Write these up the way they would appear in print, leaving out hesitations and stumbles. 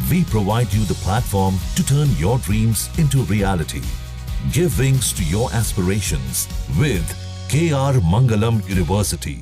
We provide you the platform to turn your dreams into reality. Give wings to your aspirations with KR Mangalam University.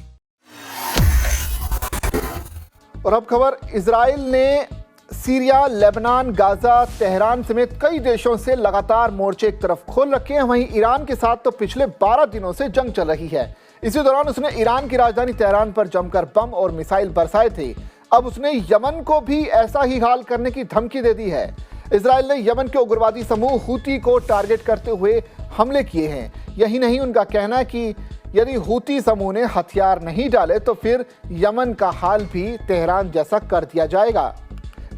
और अब खबर, Israel ने Syria, Lebanon, Gaza, Tehran समेत कई देशों से लगातार मोर्चे एक तरफ खोल रखे हैं। वहीं ईरान के साथ तो पिछले 12 दिनों से जंग चल रही है। इसी दौरान उसने ईरान की राजधानी तेहरान पर जमकर बम और मिसाइल बरसाए थे। अब उसने यमन को भी ऐसा ही हाल करने की धमकी दे दी है। इजराइल ने यमन के उग्रवादी समूह हूती को टारगेट करते हुए हमले किए हैं। यही नहीं, उनका कहना है कि यदि हूती समूह ने हथियार नहीं डाले तो फिर यमन का हाल भी तेहरान जैसा कर दिया जाएगा।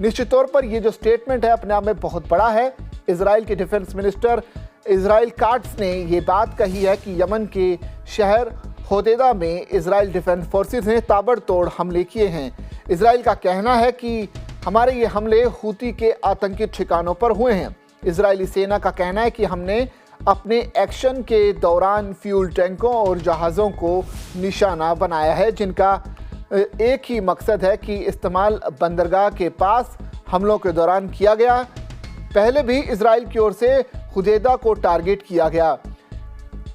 निश्चित तौर पर यह जो स्टेटमेंट है अपने आप में बहुत बड़ा है। इजराइल के डिफेंस मिनिस्टर इजराइल काट्स ने ये बात कही है कि यमन के शहर होदेदा में इजराइल डिफेंस फोर्सेस ने ताबड़तोड़ हमले किए हैं। इजराइल का कहना है कि हमारे ये हमले हूती के आतंकी ठिकानों पर हुए हैं। इजरायली सेना का कहना है कि हमने अपने एक्शन के दौरान फ्यूल टैंकों और जहाज़ों को निशाना बनाया है, जिनका एक ही मकसद है कि इस्तेमाल बंदरगाह के पास हमलों के दौरान किया गया। पहले भी इजराइल की ओर से हुदैदा को टारगेट किया गया।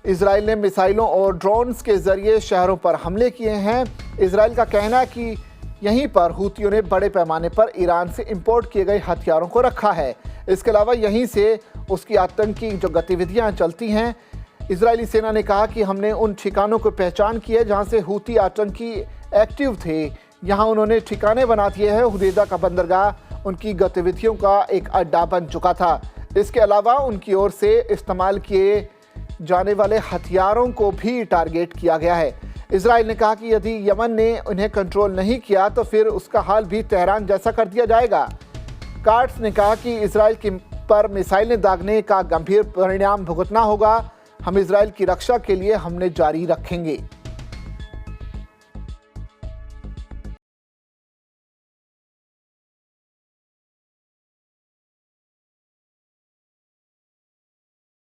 इजराइल ने मिसाइलों और ड्रोन्स के जरिए शहरों पर हमले किए हैं। इजराइल का कहना है कि यहीं पर हूतियों ने बड़े पैमाने पर ईरान से इंपोर्ट किए गए हथियारों को रखा है। इसके अलावा यहीं से उसकी आतंकी जो गतिविधियां चलती हैं। इजरायली सेना ने कहा कि हमने उन ठिकानों को पहचान की है जहां से हूती आतंकी एक्टिव थे। यहां उन्होंने ठिकाने बना दिए हैं। हुदैदा का बंदरगाह उनकी गतिविधियों का एक अड्डा बन चुका था। इसके अलावा उनकी ओर से इस्तेमाल किए जाने वाले हथियारों को भी टारगेट किया गया है। इजराइल ने कहा कि यदि यमन ने उन्हें कंट्रोल नहीं किया तो फिर उसका हाल भी तेहरान जैसा कर दिया जाएगा। काट्स ने कहा कि इजराइल की पर मिसाइलें दागने का गंभीर परिणाम भुगतना होगा। हम इजराइल की रक्षा के लिए हमले जारी रखेंगे।